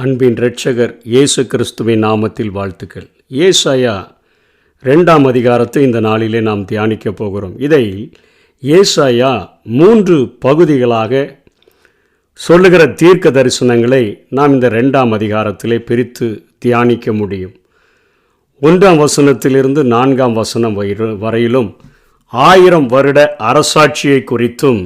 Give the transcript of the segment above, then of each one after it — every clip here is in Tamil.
அன்பின் இரட்சகர் இயேசு கிறிஸ்துவின் நாமத்தில் வாழ்த்துக்கள். ஏசாயா 2ஆம் அதிகாரத்தை இந்த நாளிலே நாம் தியானிக்க போகிறோம். இதை ஏசாயா 3 பகுதிகளாக சொல்லுகிற தீர்க்க தரிசனங்களை நாம் இந்த 2ஆம் அதிகாரத்திலே பிரித்து தியானிக்க முடியும். 1ஆம் வசனத்திலிருந்து 4ஆம் வசனம் வரையிலும் 1000 வருட அரசாட்சியை குறித்தும்,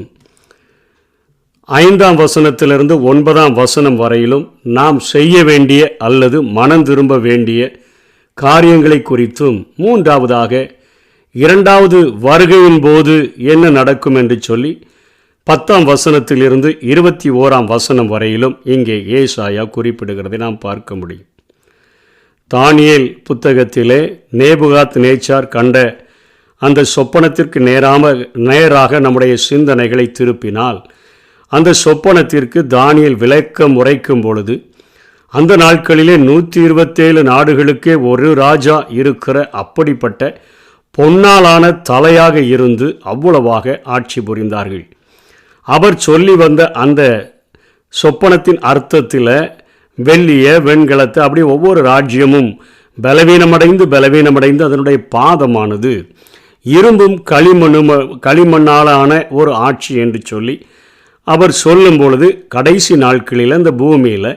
5ஆம் வசனத்திலிருந்து 9ஆம் வசனம் வரையிலும் நாம் செய்ய வேண்டிய அல்லது மனம் திரும்ப வேண்டிய காரியங்களை குறித்தும், 3ஆவதாக 2வது வருகையின் போது என்ன நடக்கும் என்று சொல்லி 10ஆம் வசனத்திலிருந்து 21ஆம் வசனம் வரையிலும் இங்கே ஏசாயா குறிப்பிடுகிறதை நாம் பார்க்க முடியும். தானியேல் புத்தகத்திலே நேச்சார் கண்ட அந்த சொப்பனத்திற்கு நேராக நம்முடைய சிந்தனைகளை திருப்பினால், அந்த சொப்பனத்திற்கு தானியேல் விளக்கம் உரைக்கும் பொழுது, அந்த நாட்களிலே 127 நாடுகளுக்கே ஒரு ராஜா இருக்கிற அப்படிப்பட்ட பொன்னாலான தலையாக இருந்து அவ்வளவாக ஆட்சி புரிந்தார்கள். அவர் சொல்லி வந்த அந்த சொப்பனத்தின் அர்த்தத்தில் வெள்ளிய வெண்கலத்தை அப்படி ஒவ்வொரு ராஜ்யமும் பலவீனமடைந்து அதனுடைய பாதமானது இரும்பும் களிமண்ணாலான ஒரு ஆட்சி என்று சொல்லி அவர் சொல்லும் பொழுது, கடைசி நாட்களில் இந்த பூமியில்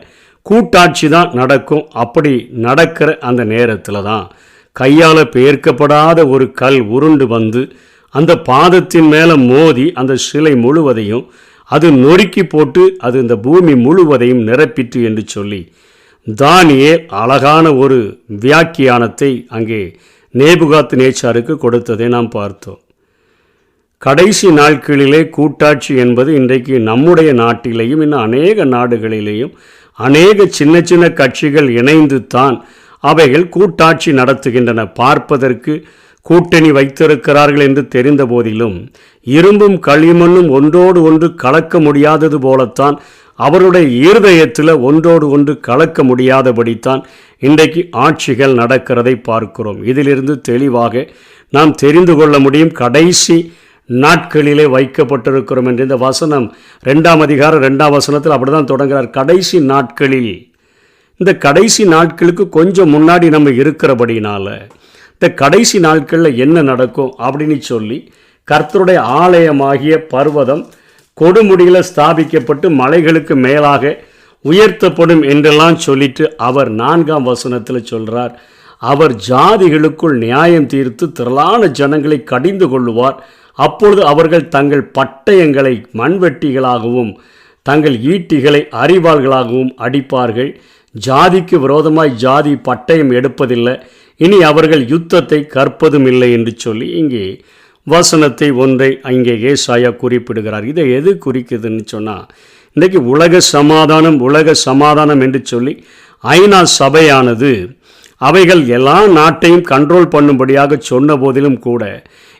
கூட்டாட்சி தான் நடக்கும். அப்படி நடக்கிற அந்த நேரத்தில் தான் கையால் பெயர்க்கப்படாத ஒரு கல் உருண்டு வந்து அந்த பாதத்தின் மேலே மோதி அந்த சிலை முழுவதையும் அது நொறுக்கி போட்டு அது இந்த பூமி முழுவதையும் நிரப்பிற்று என்று சொல்லி தானியேல் அழகான ஒரு வியாக்கியானத்தை அங்கே நேபுகாத்நேச்சாருக்கு கொடுத்ததை நாம் பார்த்தோம். கடைசி நாட்களிலே கூட்டாட்சி என்பது இன்றைக்கு நம்முடைய நாட்டிலேயும் இன்னும் அநேக நாடுகளிலேயும் அநேக சின்ன சின்ன கட்சிகள் இணைந்து தான் அவைகள் கூட்டாட்சி நடத்துகின்றன. பார்ப்பதற்கு கூட்டணி வைத்திருக்கிறார்கள் என்று தெரிந்த போதிலும் இரும்பும் களிமண்ணும் ஒன்றோடு ஒன்று கலக்க முடியாதது போலத்தான் அவருடைய இருதயத்தில் ஒன்றோடு ஒன்று கலக்க முடியாதபடித்தான் இன்றைக்கு ஆட்சிகள் நடக்கிறதை பார்க்கிறோம். இதிலிருந்து தெளிவாக நாம் தெரிந்து கொள்ள முடியும், கடைசி நாட்களிலே வைக்கப்பட்டிருக்கிறோம் என்று. இந்த வசனம் 2ஆம் அதிகாரம் 2ஆம் வசனத்தில் அப்படி தான் தொடங்குகிறார். கடைசி நாட்களில், இந்த கடைசி நாட்களுக்கு கொஞ்சம் முன்னாடி நம்ம இருக்கிறபடினால இந்த கடைசி நாட்களில் என்ன நடக்கும் அப்படின்னு சொல்லி கர்த்தருடைய ஆலயமாகிய பர்வதம் கொடுமுடியில் ஸ்தாபிக்கப்பட்டு மலைகளுக்கு மேலாக உயர்த்தப்படும் என்றெல்லாம் சொல்லிட்டு அவர் 4ஆம் வசனத்தில் சொல்கிறார், அவர் ஜாதிகளுக்குள் நியாயம் தீர்த்து திரளான ஜனங்களை கடிந்து கொள்ளுவார். அப்பொழுது அவர்கள் தங்கள் பட்டயங்களை மண்வெட்டிகளாகவும் தங்கள் ஈட்டிகளை அரிவாள்களாகவும் அடிப்பார்கள். ஜாதிக்கு விரோதமாய் ஜாதி பட்டயம் எடுப்பதில்லை, இனி அவர்கள் யுத்தத்தை கற்பதும் இல்லை என்று சொல்லி இங்கே வசனத்தை ஒன்றை அங்கே ஏசாயா குறிப்பிடுகிறார். இதை எது குறிக்குதுன்னு சொன்னால், இன்றைக்கு உலக சமாதானம் என்று சொல்லி ஐநா சபையானது அவைகள் எல்லா நாட்டையும் கண்ட்ரோல் பண்ணும்படியாக சொன்ன போதிலும் கூட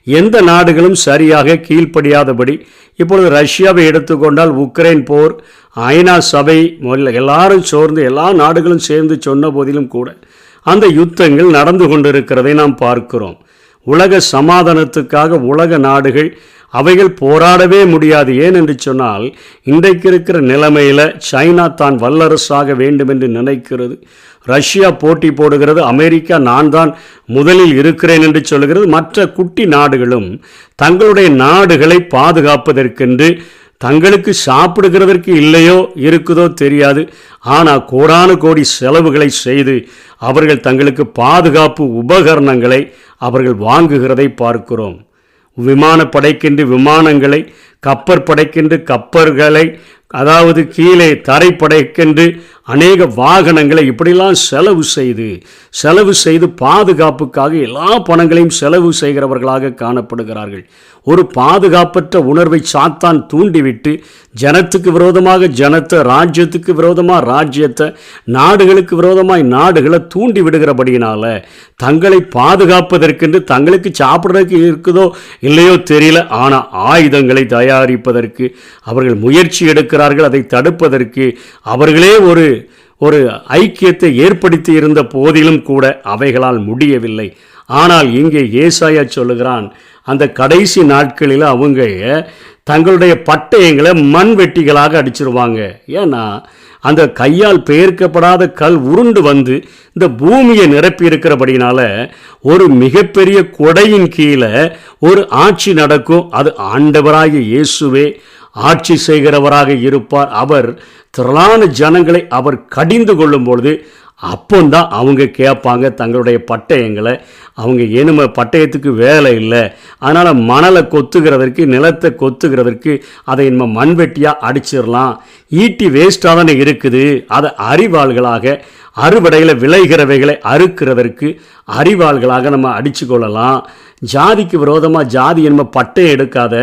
எந்த நாடுகளும் சரியாக கீழ்ப்படியாதபடி, இப்பொழுது ரஷ்யாவை எடுத்துக்கொண்டால் உக்ரைன் போர், ஐநா சபை எல்லாரும் சோர்ந்து எல்லா நாடுகளும் சேர்ந்து சொன்ன போதிலும் கூட அந்த யுத்தங்கள் நடந்து கொண்டிருக்கிறதை நாம் பார்க்கிறோம். உலக சமாதானத்துக்காக உலக நாடுகள் அவைகள் போராடவே முடியாது. ஏன் என்று சொன்னால், இன்றைக்கு இருக்கிற நிலைமையில் சைனா தான் வல்லரசாக வேண்டும் என்று நினைக்கிறது, ரஷ்யா போட்டி போடுகிறது, அமெரிக்கா நான் தான் முதலில் இருக்கிறேன் என்று சொல்கிறது. மற்ற குட்டி நாடுகளும் தங்களுடைய நாடுகளை பாதுகாப்பதற்கென்று தங்களுக்கு சாப்பிடுகிறதற்கு இல்லையோ இருக்குதோ தெரியாது, ஆனால் கோடானு கோடி செலவுகளை செய்து அவர்கள் தங்களுக்கு பாதுகாப்பு உபகரணங்களை அவர்கள் வாங்குகிறதை பார்க்கிறோம். விமானப்படைக்கென்று விமானங்களை, கப்பற்படைக்கென்று கப்பல்களை, அதாவது கீழே தரைப்படைக்கென்று அநேக வாகனங்களை இப்படிலாம் செலவு செய்து பாதுகாப்புக்காக எல்லா பணங்களையும் செலவு செய்கிறவர்களாக காணப்படுகிறார்கள். ஒரு பாதுகாப்பற்ற உணர்வை சாத்தான் தூண்டிவிட்டு ஜனத்துக்கு விரோதமாக ஜனத்தை, ராஜ்யத்துக்கு விரோதமாக ராஜ்யத்தை, நாடுகளுக்கு விரோதமாக நாடுகளை தூண்டி விடுகிறபடியினால தங்களை பாதுகாப்பதற்கென்று தங்களுக்கு சாப்பிட்றதுக்கு இருக்குதோ இல்லையோ தெரியல, ஆனால் ஆயுதங்களை தயாரிப்பதற்கு அவர்கள் முயற்சி எடுக்கிறார்கள். அதை தடுப்பதற்கு அவர்களே ஒரு ஐக்கியத்தை ஏற்படுத்தி இருந்த போதிலும் கூட அவைகளால் முடியவில்லை. ஆனால் இங்கே ஏசாயா சொல்லுகிறான், அந்த கடைசி நாட்களில் அவங்க தங்களுடைய பட்டயங்களை மண் வெட்டிகளாக அடிச்சிருவாங்க. ஏன்னா அந்த கையால் பெயர்க்கப்படாத கல் உருண்டு வந்து இந்த பூமியை நிரப்பி இருக்கிறபடினால ஒரு மிகப்பெரிய கொடையின் கீழே ஒரு ஆட்சி நடக்கும். அது ஆண்டவராகிய இயேசுவே ஆட்சி செய்கிறவராக இருப்பார். அவர் திரளான ஜனங்களை அவர் கடிந்து கொள்ளும் பொழுது அப்போந்தான் அவங்க கேட்பாங்க தங்களுடைய பட்டயங்களை. அவங்க ஏனும பட்டயத்துக்கு வேலை இல்லை, அதனால் மணலை கொத்துகிறதற்கு நிலத்தை கொத்துகிறதற்கு அதை நம்ம மண்வெட்டியாக அடிச்சிடலாம், ஈட்டி வேஸ்ட்டாக தானே இருக்குது, அதை அறிவாள்களாக அறுவடையில் விளைகிறவைகளை அறுக்கிறதற்கு அறிவாள்களாக நம்ம அடித்து கொள்ளலாம். ஜாதிக்கு விரோதமாக ஜாதி நம்ம பட்டையை எடுக்காத,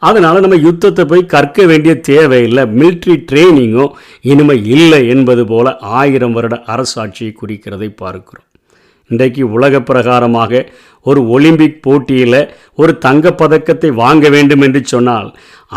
அதனால் நம்ம யுத்தத்தை போய் கற்க வேண்டிய தேவையில்லை, மிலிட்ரி ட்ரைனிங்கும் இனிமேல் இல்லை என்பது போல 1000 வருட அரசாட்சியை குறிக்கிறதை பார்க்கிறோம். இன்றைக்கு உலக பிரகாரமாக ஒரு ஒலிம்பிக் போட்டியில் ஒரு தங்கப்பதக்கத்தை வாங்க வேண்டும் என்று சொன்னால்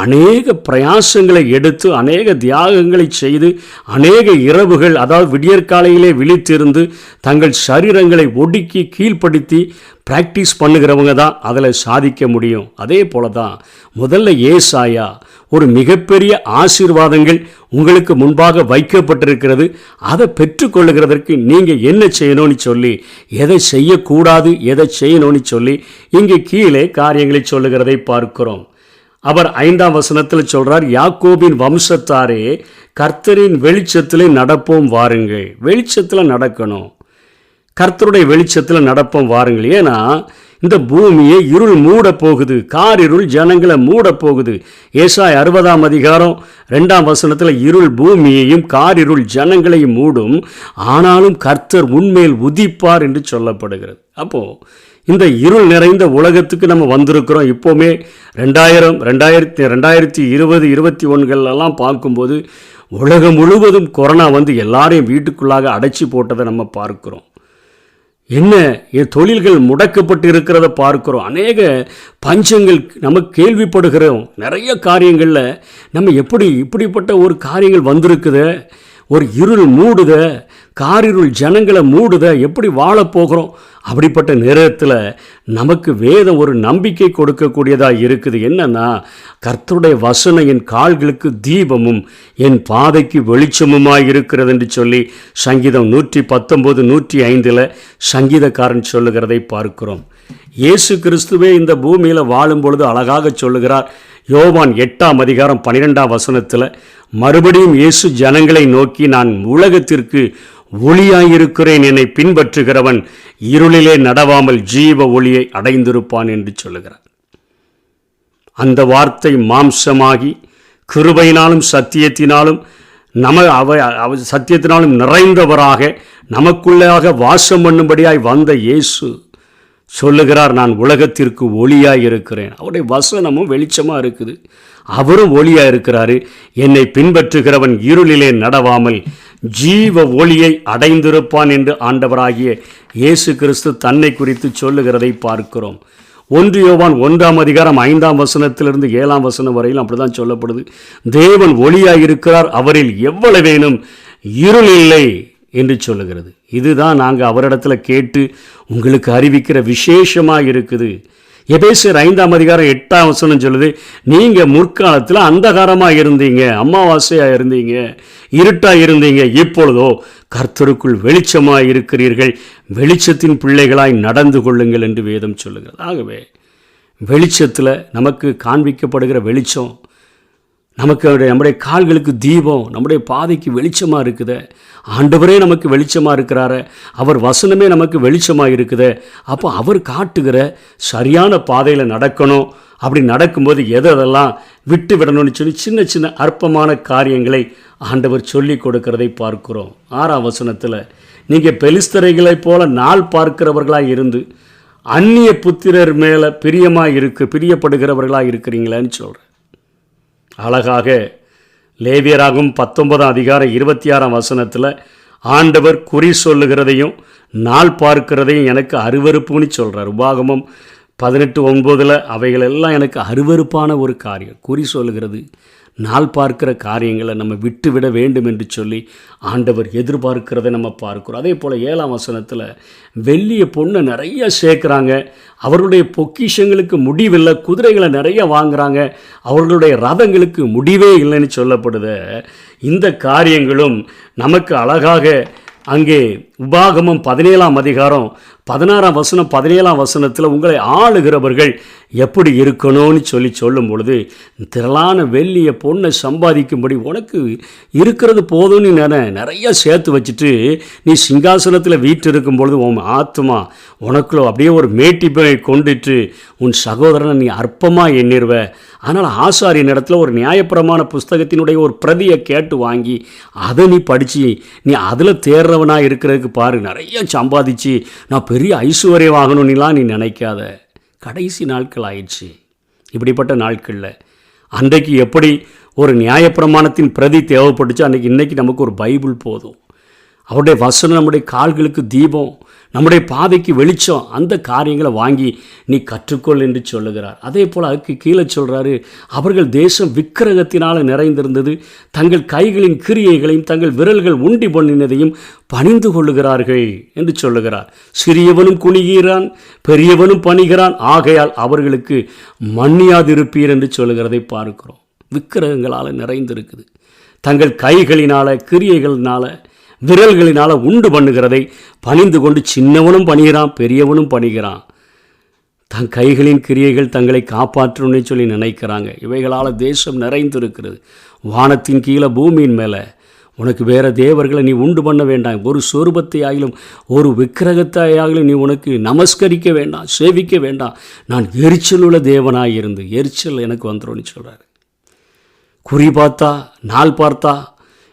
அநேக பிரயாசங்களை எடுத்து அநேக தியாகங்களை செய்து அநேக இரவுகள், அதாவது விடியற்காலையிலே விழித்திருந்து தங்கள் சரீரங்களை ஒடுக்கி கீழ்ப்படுத்தி பிராக்டிஸ் பண்ணுகிறவங்க தான் அதில் சாதிக்க முடியும். அதே போல தான் முதல்ல ஏசாயா ஒரு மிகப்பெரிய ஆசீர்வாதங்கள் உங்களுக்கு முன்பாக வைக்கப்பட்டிருக்கிறது, அதை பெற்றுக்கொள்ளுகிறதற்கு நீங்கள் என்ன செய்யணும்னு சொல்லி, எதை செய்யக்கூடாது எதை செய்யணும்னு சொல்லி இங்கே கீழே காரியங்களை சொல்லுகிறதை பார்க்கிறோம். அவர் 5ஆம் வசனத்தில் சொல்கிறார், யாக்கோபின் வம்சத்தாரே கர்த்தரின் வெளிச்சத்திலே நடப்போம் வாருங்கள். வெளிச்சத்தில் நடக்கணும், கர்த்தருடைய வெளிச்சத்தில் நடப்போம் வாருங்கள். ஏன்னா இந்த பூமியை இருள் மூட போகுது, காரிருள் ஜனங்களை மூட போகுது. ஏசாயா 60ஆம் அதிகாரம் 2ஆம் வசனத்தில் இருள் பூமியையும் காரிருள் ஜனங்களையும் மூடும், ஆனாலும் கர்த்தர் உன்மேல் உதிப்பார் என்று சொல்லப்படுகிறது. அப்போது இந்த இருள் நிறைந்த உலகத்துக்கு நம்ம வந்திருக்கிறோம். இப்போவுமே 2020 2021 பார்க்கும்போது உலகம் முழுவதும் கொரோனா வந்து எல்லாரையும் வீட்டுக்குள்ளாக அடைச்சி போட்டதை நம்ம பார்க்கிறோம். என்ன தொழில்கள் முடக்கப்பட்டு இருக்கிறத பார்க்கிறோம். அநேக பஞ்சங்கள் நம்ம கேள்விப்படுகிறோம். நிறைய காரியங்களில் நம்ம இப்படிப்பட்ட ஒரு காரியங்கள் வந்திருக்குது. ஒரு இருள் மூடுத, காரிருள் ஜனங்களை மூடுத, எப்படி வாழப்போகிறோம்? அப்படிப்பட்ட நேரத்தில் நமக்கு வேதம் ஒரு நம்பிக்கை கொடுக்கக்கூடியதாக இருக்குது. என்னன்னா, கர்த்தருடைய வசனம் என் கால்களுக்கு தீபமும் என் பாதைக்கு வெளிச்சமுமாய் இருக்கிறது என்று சொல்லி சங்கீதம் 119 105 சங்கீதக்காரன் சொல்லுகிறதை பார்க்கிறோம். இயேசு கிறிஸ்துவே இந்த பூமியில் வாழும் பொழுது அழகாக சொல்லுகிறார். யோவான் 8ஆம் அதிகாரம் 12ஆம் வசனத்தில் மறுபடியும் இயேசு ஜனங்களை நோக்கி, நான் உலகத்திற்கு ஒளியாயிருக்கிறேன், என்னை பின்பற்றுகிறவன் இருளிலே நடவாமல் ஜீவ ஒளியை அடைந்திருப்பான் என்று சொல்லுகிறார். அந்த வார்த்தை மாம்சமாகி கிருபையினாலும் சத்தியத்தினாலும் சத்தியத்தினாலும் நிறைந்தவராக நமக்குள்ளாக வாசம் பண்ணும்படியாய் வந்த இயேசு சொல்லுகிறார், நான் உலகத்திற்கு ஒளியாய் இருக்கிறேன். அவருடைய வசனமும் வெளிச்சமாக இருக்குது, அவரும் ஒளியாக இருக்கிறாரு. என்னை பின்பற்றுகிறவன் இருளிலே நடவாமல் ஜீவ ஒளியை அடைந்திருப்பான் என்று ஆண்டவராகிய இயேசு கிறிஸ்து தன்னை குறித்து சொல்லுகிறதை பார்க்கிறோம். 1 யோவான் 1ஆம் அதிகாரம் 5ஆம் வசனத்திலிருந்து 7ஆம் வசனம் வரையிலும் அப்படி தான் சொல்லப்படுது. தேவன் ஒளியாக இருக்கிறார், அவரில் எவ்வளவேனும் இருள் இல்லை என்று சொல்லுகிறது. இதுதான் நாங்கள் அவரிடத்தில் கேட்டு உங்களுக்கு அறிவிக்கிற விசேஷமாக இருக்குது. எபேசியர் 5ஆம் அதிகாரம் 8ஆம் வசனம் சொல்லுது, நீங்கள் முற்காலத்தில் அந்தகாரமாக இருந்தீங்க, அமாவாசையாக இருந்தீங்க, இருட்டாக இருந்தீங்க, இப்பொழுதோ கர்த்தருக்குள் வெளிச்சமாக இருக்கிறீர்கள், வெளிச்சத்தின் பிள்ளைகளாய் நடந்து கொள்ளுங்கள் என்று வேதம் சொல்லுகிறது. ஆகவே வெளிச்சத்தில் நமக்கு காண்பிக்கப்படுகிற வெளிச்சம் நமக்கு நம்முடைய கால்களுக்கு தீபம், நம்முடைய பாதைக்கு வெளிச்சமாக இருக்குது. ஆண்டவரே நமக்கு வெளிச்சமாக இருக்கிறாரு, அவர் வசனமே நமக்கு வெளிச்சமாக இருக்குது. அப்போ அவர் காட்டுகிற சரியான பாதையில் நடக்கணும். அப்படி நடக்கும்போது எதெல்லாம் விட்டு விடணும்னு சொல்லி சின்ன சின்ன அற்பமான காரியங்களை ஆண்டவர் சொல்லி கொடுக்கிறதை பார்க்கிறோம். 6ஆம் வசனத்தில், நீங்கள் பெலிஸ்தரைகளைப் போல நாள் பார்க்கிறவர்களாக இருந்து அந்நிய புத்திரர் மேலே பிரியப்படுகிறவர்களாக இருக்கிறீங்களான்னு சொல்கிறேன். அழகாக லேவியராகும் 19ஆம் அதிகாரம் 26ஆம் வசனத்தில் ஆண்டவர் குறி சொல்லுகிறதையும் நாள் பார்க்கிறதையும் எனக்கு அருவருப்புன்னு சொல்கிறார். உபாகமம் 18:9 அவைகளெல்லாம் எனக்கு அருவருப்பான ஒரு காரியம். குறி சொல்லுகிறது, நாள் பார்க்கிற காரியங்களை நம்ம விட்டுவிட வேண்டும் என்று சொல்லி ஆண்டவர் எதிர்பார்க்கிறதை நம்ம பார்க்கிறோம். அதே போல் 7ஆம் வசனத்தில் வெள்ளிய பொண்ணை நிறைய சேர்க்குறாங்க, அவர்களுடைய பொக்கிஷங்களுக்கு முடிவில்லை, குதிரைகளை நிறைய வாங்குகிறாங்க, அவர்களுடைய ரதங்களுக்கு முடிவே இல்லைன்னு சொல்லப்படுது. இந்த காரியங்களும் நமக்கு அழகாக அங்கே உபாகமம் 17ஆம் அதிகாரம் 16ஆம் வசனம் 17ஆம் வசனத்தில் உங்களை ஆளுகிறவர்கள் எப்படி இருக்கணும்னு சொல்லும் பொழுது, திரளான வெள்ளிய பொண்ணை சம்பாதிக்கும்படி உனக்கு இருக்கிறது போதும்னு நிறைய சேர்த்து வச்சுட்டு நீ சிங்காசனத்தில் வீட்டு இருக்கும் பொழுது உன் ஆத்மா உனக்குள்ள அப்படியே ஒரு மேட்டிப்பை கொண்டுட்டு உன் சகோதரனை நீ அற்பமாக எண்ணிருவ. அதனால் ஆசாரியின் இடத்துல ஒரு நியாயப்பிரமாண புஸ்தகத்தினுடைய ஒரு பிரதியை கேட்டு வாங்கி அதை நீ படித்து நீ அதில் தேர்றவனாக இருக்கிறதுக்கு பாரு, நிறைய சம்பாதிச்சு நான் பெரிய ஐஸ்வர்யமாகணும்லாம் நீ நினைக்காத. கடைசி நாட்கள் ஆயிடுச்சு. இப்படிப்பட்ட நாட்களில் அன்றைக்கு எப்படி ஒரு நியாயப்பிரமாணத்தின் பிரதி தேவைப்பட்டுச்சு, இன்றைக்கி நமக்கு ஒரு பைபிள் போதும். அவருடைய வசனம் நம்முடைய கால்களுக்கு தீபம், நம்முடைய பாதைக்கு வெளிச்சம். அந்த காரியங்களை வாங்கி நீ கற்றுக்கொள் என்று சொல்லுகிறார். அதே போல் அதுக்கு கீழே சொல்கிறாரு, அவர்கள் தேசம் விக்கிரகத்தினால் நிறைந்திருந்தது, தங்கள் கைகளின் கிரியைகளையும் தங்கள் விரல்கள் உண்டி பண்ணினதையும் பணிந்து கொள்ளுகிறார்கள் என்று சொல்லுகிறார். சிறியவனும் குனிகிறான், பெரியவனும் பணிகிறான், ஆகையால் அவர்களுக்கு மன்னியாதிருப்பீர் என்று சொல்லுகிறதை பார்க்கிறோம். விக்கிரகங்களால் நிறைந்திருக்குது, தங்கள் கைகளினால் கிரியைகளினால் விரல்களினால் உண்டு பண்ணுகிறதை பணிந்து கொண்டு சின்னவனும் பணிகிறான், பெரியவனும் பணிகிறான். தன் கைகளின் கிரியைகள் தங்களை காப்பாற்றணும்னு சொல்லி நினைக்கிறாங்க. இவைகளால் தேசம் நிறைந்திருக்கிறது. வானத்தின் கீழே பூமியின் மேலே உனக்கு வேறு தேவர்களை நீ உண்டு பண்ண வேண்டாம். ஒரு சொரூபத்தை ஆகிலும் ஒரு விக்கிரகத்தை ஆகிலும் நீ உனக்கு நமஸ்கரிக்க வேண்டாம், சேவிக்க வேண்டாம். நான் எரிச்சல் உள்ள தேவனாக இருந்து எரிச்சல் எனக்கு வந்துடும்னு சொல்கிறார். குறி பார்த்தா நாள் பார்த்தா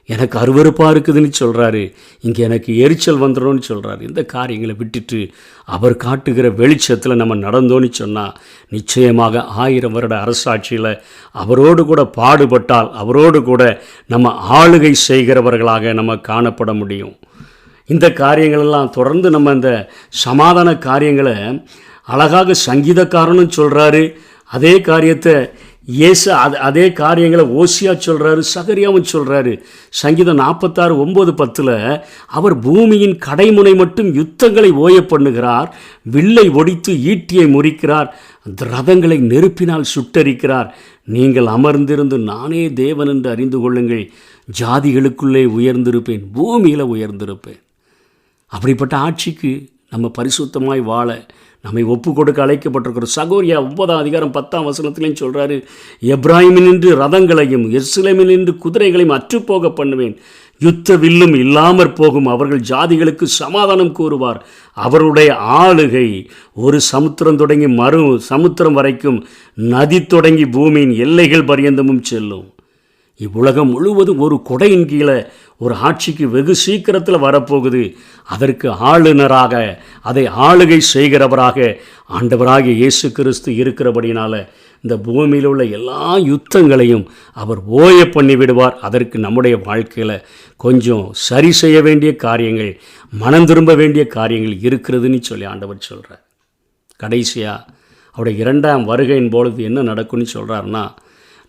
எனக்கு அருவருப்பாக இருக்குதுன்னு சொல்கிறாரு. இங்கே எனக்கு எரிச்சல் வந்துடும்னு சொல்கிறாரு. இந்த காரியங்களை விட்டுட்டு அவர் காட்டுகிற வெளிச்சத்தில் நம்ம நடந்தோன்னு சொன்னால் நிச்சயமாக 1000 வருட அரசாட்சியில் அவரோடு கூட பாடுபட்டால் அவரோடு கூட நம்ம ஆளுகை செய்கிறவர்களாக நம்ம காணப்பட முடியும். இந்த காரியங்களெல்லாம் தொடர்ந்து நம்ம இந்த சமாதான காரியங்களை அழகாக சங்கீதக்காரனும் சொல்கிறாரு. அதே காரியத்தை அதே காரியங்களை ஓசியா சொல்கிறாரு, சகரியாவும் சொல்கிறாரு. சங்கீதம் 46:9-10 அவர் பூமியின் கடைமுனை மட்டும் யுத்தங்களை ஓய பண்ணுகிறார், வில்லை ஒடித்து ஈட்டியை முறிக்கிறார், ரதங்களை நெருப்பினால் சுட்டரிக்கிறார். நீங்கள் அமர்ந்திருந்து நானே தேவன் என்று அறிந்து கொள்ளுங்கள், ஜாதிகளுக்குள்ளே உயர்ந்திருப்பேன், பூமியில் உயர்ந்திருப்பேன். அப்படிப்பட்ட ஆட்சிக்கு நம்ம பரிசுத்தமாய் வாழ நம்மை ஒப்பு கொடுக்க அழைக்கப்பட்டிருக்கிறோம். சகோரியா 9ஆம் அதிகாரம் 10ஆம் வசனத்திலையும் சொல்கிறாரு, எப்ராஹிமினின்று ரதங்களையும் எருசலேமினின்று குதிரைகளையும் அற்றுப்போக பண்ணுவேன், யுத்த வில்லும் இல்லாமற் போகும், அவர்கள் ஜாதிகளுக்கு சமாதானம் கூறுவார், அவருடைய ஆளுகை ஒரு சமுத்திரம் தொடங்கி மறு சமுத்திரம் வரைக்கும், நதி தொடங்கி பூமியின் எல்லைகள் பரியந்தமும் செல்லும். இவ்வுலகம் முழுவதும் ஒரு கொடையின் கீழே ஒரு ஆட்சிக்கு வெகு சீக்கிரத்தில் வரப்போகுது. அதற்கு ஆளுநராக அதை ஆளுகை செய்கிறவராக ஆண்டவராகிய இயேசு கிறிஸ்து இருக்கிறபடினால இந்த பூமியில் உள்ள எல்லா யுத்தங்களையும் அவர் ஓய பண்ணி விடுவார். அதற்கு நம்முடைய வாழ்க்கையில் கொஞ்சம் சரி செய்ய வேண்டிய காரியங்கள், மனம் திரும்ப வேண்டிய காரியங்கள் இருக்கிறதுன்னு சொல்லி ஆண்டவர் சொல்கிறார். கடைசியாக அவருடைய 2ஆம் வருகையின் பொழுது என்ன நடக்கும்னு சொல்கிறாருன்னா,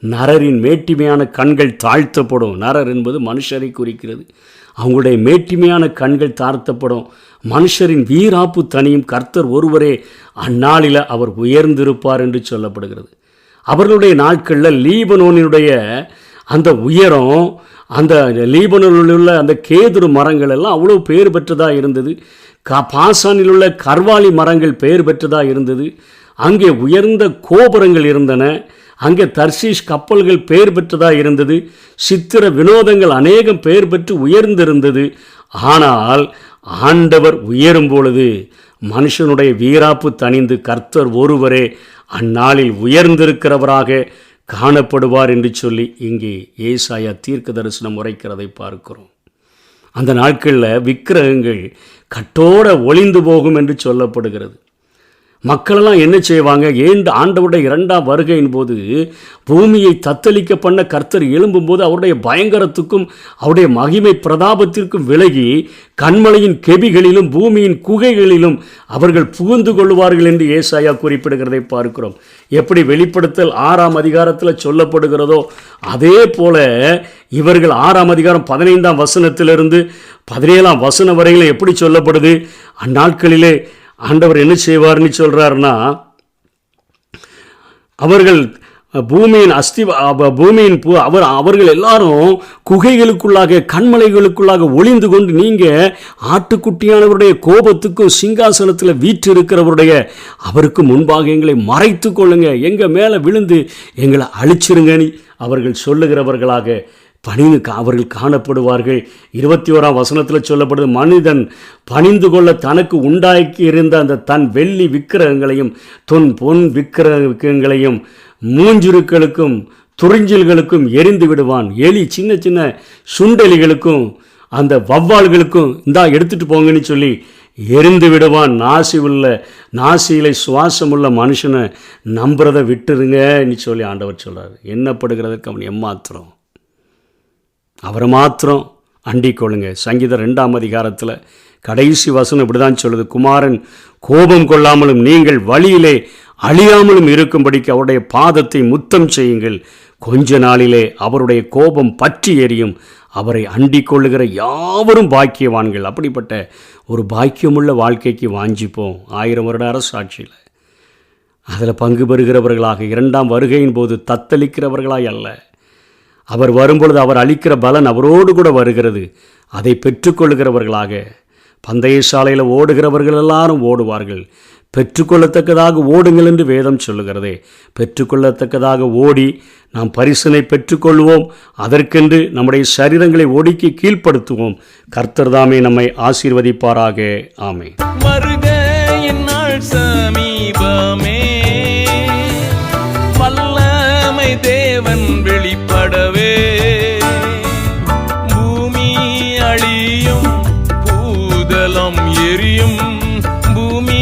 நரரின் மேட்டிமையான கண்கள் தாழ்த்தப்படும். நரர் என்பது மனுஷரை குறிக்கிறது. அவங்களுடைய மேட்டிமையான கண்கள் தாழ்த்தப்படும், மனுஷரின் வீராப்பு தனியும், கர்த்தர் ஒருவரே அந்நாளில் அவர் உயர்ந்திருப்பார் என்று சொல்லப்படுகிறது. அவர்களுடைய நாட்களில் லீபனோனினுடைய அந்த உயரம், அந்த லீபனோனில் உள்ள அந்த கேதுரு மரங்கள் எல்லாம் அவ்வளோ பெயர் பெற்றதாக இருந்தது. பாசானில் உள்ள கர்வாலி மரங்கள் பெயர் பெற்றதாக இருந்தது. அங்கே உயர்ந்த கோபுரங்கள் இருந்தன. அங்கே தர்ஷீஷ் கப்பல்கள் பெயர் பெற்றதாக இருந்தது. சித்திர வினோதங்கள் அநேகம் பெயர் பெற்று உயர்ந்திருந்தது. ஆனால் ஆண்டவர் உயரும் பொழுது மனுஷனுடைய வீராப்பு தணிந்து கர்த்தர் ஒருவரே அந்நாளில் உயர்ந்திருக்கிறவராக காணப்படுவார் என்று சொல்லி இங்கே ஏசாயா தீர்க்க தரிசனம் உரைக்கிறதை பார்க்கிறோம். அந்த நாட்களில் விக்கிரகங்கள் கட்டோட ஒளிந்து போகும் என்று சொல்லப்படுகிறது. மக்களெல்லாம் என்ன செய்வாங்க? ஆண்டவருடைய 2ஆம் வருகையின் போது பூமியை தத்தளிக்க பண்ண கர்த்தர் எழும்பும்போது அவருடைய பயங்கரத்துக்கும் அவருடைய மகிமை பிரதாபத்திற்கும் விலகி கன்மலையின் கெபிகளிலும் பூமியின் குகைகளிலும் அவர்கள் புகுந்து கொள்வார்கள் என்று ஏசாயா குறிப்பிடுகிறதை பார்க்கிறோம். எப்படி வெளிப்படுத்தல் 6ஆம் அதிகாரத்தில் சொல்லப்படுகிறதோ அதே போல இவர்கள் 6ஆம் அதிகாரம் 15ஆம் வசனத்திலிருந்து 17ஆம் வசனம் வரையிலும் எப்படி சொல்லப்படுது? அந்நாட்களிலே ஆண்டவர் என்ன செய்வார்னு சொல்றாருன்னா, அவர்கள் அவர்கள் எல்லாரும் குகைகளுக்குள்ளாக கண்மலைகளுக்குள்ளாக ஒளிந்து கொண்டு, நீங்க ஆட்டுக்குட்டியானவருடைய கோபத்துக்கும் சிங்காசனத்தில் வீற்றிருக்கிறவருடைய அவருக்கு முன்பாக எங்களை மறைத்து கொள்ளுங்க, எங்க மேல விழுந்து எங்களை அழிச்சிருங்கன்னு அவர்கள் சொல்லுகிறவர்களாக அவர்கள் காணப்படுவார்கள். 21ஆம் வசனத்தில் சொல்லப்படுது, மனிதன் பணிந்து கொள்ள தனக்கு உண்டாக்கி இருந்த அந்த தன் வெள்ளி விக்கிரகங்களையும் பொன் விக்கிரகங்களையும் மூஞ்சுருக்களுக்கும் துறிஞ்சில்களுக்கும் எரிந்து விடுவான். எலி சின்ன சின்ன சுண்டெலிகளுக்கும் அந்த வவ்வால்களுக்கும் இந்தா எடுத்துட்டு போங்கன்னு சொல்லி எரிந்து விடுவான். நாசியில சுவாசம் உள்ள மனுஷனை நம்புறதை விட்டுருங்கன்னு சொல்லி ஆண்டவர் சொல்றாரு. எண்ணப்படுகிறதுக்கு அவன் எம்மாத்திரம், அவரை மாத்திரம் அண்டிக் கொள்ளுங்க. சங்கீதம் 2ஆம் அதிகாரத்தில் கடைசி வசனம் இப்படி தான் சொல்லுது, குமாரன் கோபம் கொள்ளாமலும் நீங்கள் வழியிலே அழியாமலும் இருக்கும்படிக்கு அவருடைய பாதத்தை முத்தம் செய்யுங்கள், கொஞ்ச நாளிலே அவருடைய கோபம் பற்றி எரியும், அவரை அண்டிக் கொள்ளுகிற யாவரும் பாக்கியவான்கள். அப்படிப்பட்ட ஒரு பாக்கியமுள்ள வாழ்க்கைக்கு வாஞ்சிப்போம். 1000 வருட அரசாட்சியில் அதில் பங்கு பெறுகிறவர்களாக, 2ஆம் வருகையின் போது தத்தளிக்கிறவர்களாய் அல்ல. அவர் வரும்பொழுது அவர் அளிக்கிற பலன் அவரோடு கூட வருகிறது. அதை பெற்றுக்கொள்கிறவர்களாக, பந்தய சாலையில் ஓடுகிறவர்கள் எல்லாரும் ஓடுவார்கள். பெற்றுக்கொள்ளத்தக்கதாக ஓடுங்கள் என்று வேதம் சொல்லுகிறதே. பெற்றுக்கொள்ளத்தக்கதாக ஓடி நாம் பரிசினை பெற்றுக்கொள்வோம். அதற்கென்று நம்முடைய சரீரங்களை ஒடுக்கி கீழ்ப்படுத்துவோம். கர்த்தர் தாமே நம்மை ஆசீர்வதிப்பாராக. ஆமென். வருகையின் நாள் சமீபமே, வல்லமை தேவன் வெளிப்படவே, பூமி அழியும் பூதலம் எரியும், பூமி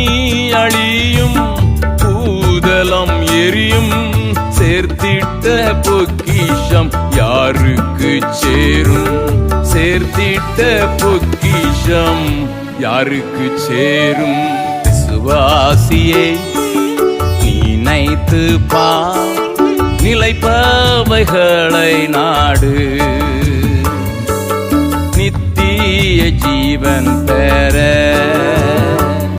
அழியும் பூதலம் எரியும், சேர்த்திட்ட பொக்கிஷம் யாருக்கு சேரும், சேர்த்திட்ட பொக்கிஷம் யாருக்கு சேரும். விசுவாசியே நினைத்து பார், நிலைப்பவைகளை நாடு, நித்திய ஜீவன் பெற